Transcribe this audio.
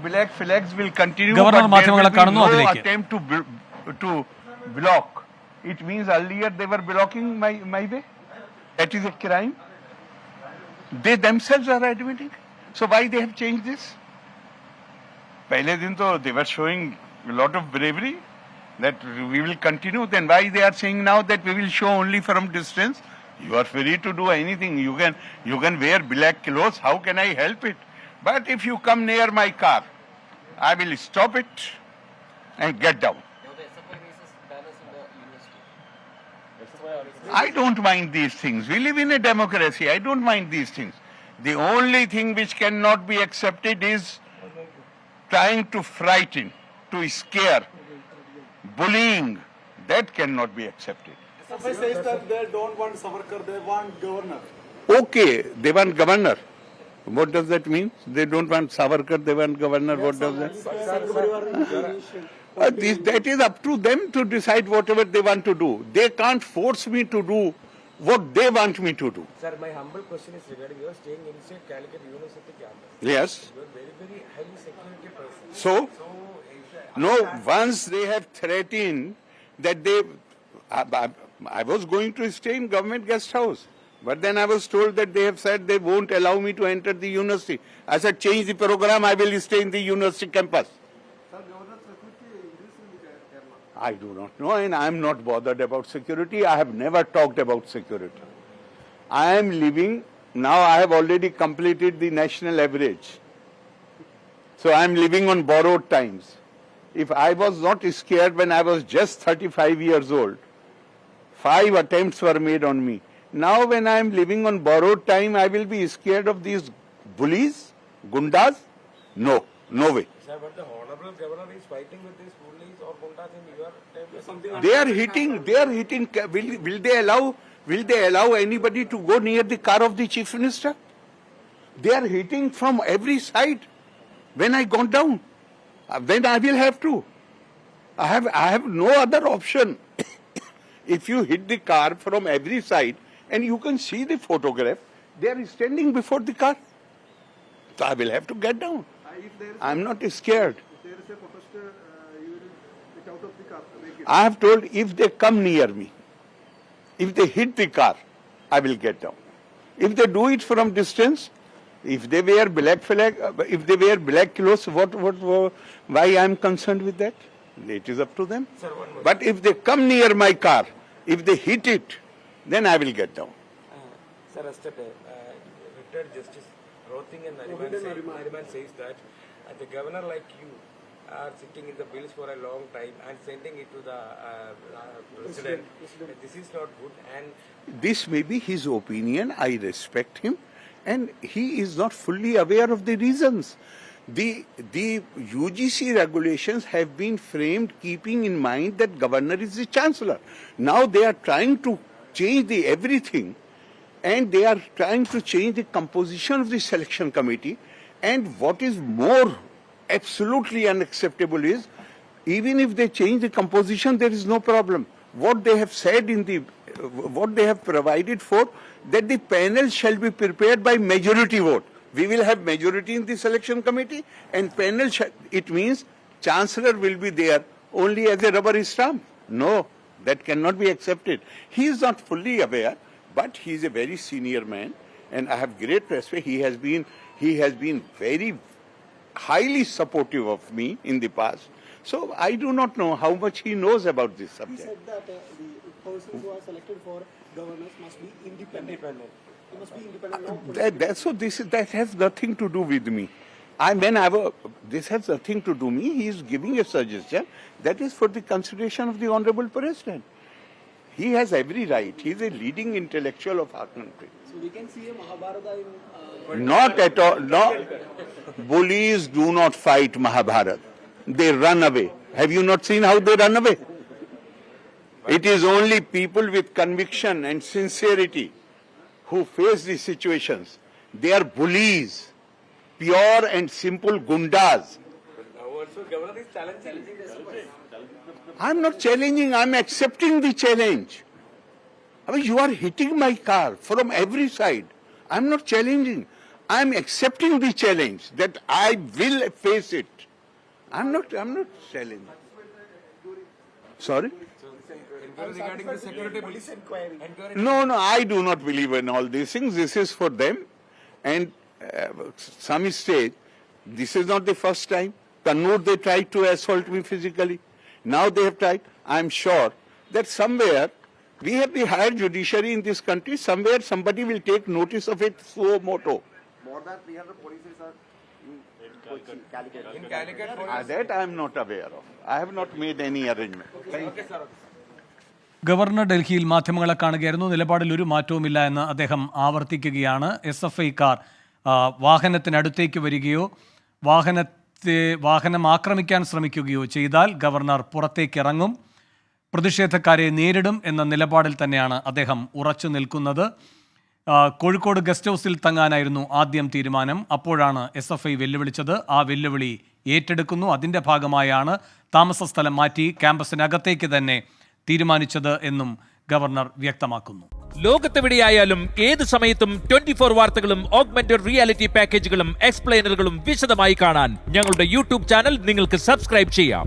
Black flags will continue, Governor but there will മാധ്യമങ്ങളെ be കാണുന്നു no അതിലേക്ക്. attempt to block. It means earlier they were blocking my way. That is a crime. They themselves are admitting. So why they have changed this? पहले दिन तो they were showing a lot of bravery that we will continue. Then why they are saying now that we will show only from distance? You are free to do anything. You can wear black clothes. How can I help it? But if you come near my car, I will stop it and get down. I don't mind these things. We live in a democracy. I don't mind these things. The only thing which cannot be accepted is trying to frighten, to scare, bullying. That cannot be accepted. Somebody says that they don't want Savarkar, they want governor. Okay, they want governor. What does that mean? They don't want Savarkar, they want governor. What does that? That is up to them to decide whatever they want to do. They can't force me to do what they want me to do. Sir, my humble question is regarding you are staying inside Calicut University campus. Yes. You are very highly security person. So, no, once they have threatened that I was going to stay in government guest house. But then I was told that they have said they won't allow me to enter the university. I said, change the program, I will stay in the university campus. I do not know, and I am not bothered about security. I have never talked about security. I am living, now I have already completed the national average. So I am living on borrowed times. If I was not scared when I was just 35 years old, 5 attempts were made on me. Now when I am living on borrowed time, I will be scared of these bullies, gundas? No, no way. Sir, but the honorable governor is fighting with these bullies or gundas in your time. They are hitting. Will they allow anybody to go near the car of the chief minister? They are hitting from every side. When I gone down, then I will have to. I have no other option. If you hit the car from every side, and you can see the photograph, they are standing before the car. So I will have to get down. I am not scared. If there is a protester, you will get out of the car. I have told if they come near me, if they hit the car, I will get down. If they do it from distance, if they wear black clothes, why I am concerned with that? It is up to them. Sir, one more. But if they come near my car, if they hit it, then I will get down. Sir, yesterday, retired Justice Rothing and Nariman says that the governor like you are sitting in the bills for a long time and sending it to the president. This is not good. And This may be his opinion. I respect him. And he is not fully aware of the reasons. The UGC regulations have been framed keeping in mind that governor is the chancellor. Now they are trying to change everything, and they are trying to change the composition of the selection committee. And what is more absolutely unacceptable is, even if they change the composition, there is no problem. What they have said what they have provided for, that the panel shall be prepared by majority vote. We will have majority in the selection committee, and panel it means chancellor will be there only as a rubber stamp. No, that cannot be accepted. He is not fully aware, but he is a very senior man, and I have great respect. He has been very highly supportive of me in the past. So I do not know how much he knows about this He subject. said that the persons who are selected for governors must be independent. They must be independent. Not That has nothing to do with me. This has nothing to do with me. He is giving a suggestion that is for the consideration of the Honorable President. He has every right. He is a leading intellectual of our country. So we can see a Mahabharata in. Not at all. No. Bullies do not fight Mahabharata. They run away. Have you not seen how they run away? It is only people with conviction and sincerity who face these situations. They are bullies, pure and simple gundas. now also governor is challenging this. I am not challenging, I am accepting the challenge. I mean, you are hitting my car from every side. I am not challenging. I'm accepting the challenge that I will face it. I'm not challenging. Sorry? Regarding the security police inquiry. No, I do not believe in all these things. This is for them. And some stage, this is not the first time. Kannur, they tried to assault me physically. Now they have tried. I'm sure that somewhere, we have the higher judiciary in this country. Somewhere somebody will take notice of it suo moto. More than 300 polices are in Kochi, Calicut. in Calicut. That I am not aware of. I have not made any arrangement. Thank you. Governor ഡൽഹിയിൽ മാധ്യമങ്ങളെ കാണുകയായിരുന്നു. നിലപാടിൽ ഒരു മാറ്റവുമില്ല എന്ന് അദ്ദേഹം ആവർത്തിക്കുകയാണ്. SFIക്കാർ വാഹനത്തിനടുത്തേക്ക് വരികയോ വാഹനം ആക്രമിക്കാൻ ശ്രമിക്കുകയോ ചെയ്താൽ ഗവർണർ പുറത്തേക്കിറങ്ങും, പ്രതിഷേധക്കാരെ നേരിടും എന്ന നിലപാടിൽ തന്നെയാണ് അദ്ദേഹം ഉറച്ചു നിൽക്കുന്നത്. കോഴിക്കോട് ഗസ്റ്റ് ഹൗസിൽ തങ്ങാനായിരുന്നു ആദ്യം തീരുമാനം. അപ്പോഴാണ് SFI വെല്ലുവിളിച്ചത്. ആ വെല്ലുവിളി ഏറ്റെടുക്കുന്നു. അതിൻ്റെ ഭാഗമായാണ് താമസ സ്ഥലം മാറ്റി ക്യാമ്പസിനകത്തേക്ക് തന്നെ തീരുമാനിച്ചത് എന്നും ഗവർണർ വ്യക്തമാക്കുന്നു. ലോകത്തെവിടെയായാലും ഏത് സമയത്തും 24 വാർത്തകളും ഓഗ്മെന്റഡ് റിയാലിറ്റി പാക്കേജുകളും എക്സ്പ്ലെയിനറുകളും വിശദമായി കാണാൻ ഞങ്ങളുടെ യൂട്യൂബ് ചാനൽ നിങ്ങൾക്ക് സബ്സ്ക്രൈബ് ചെയ്യാം.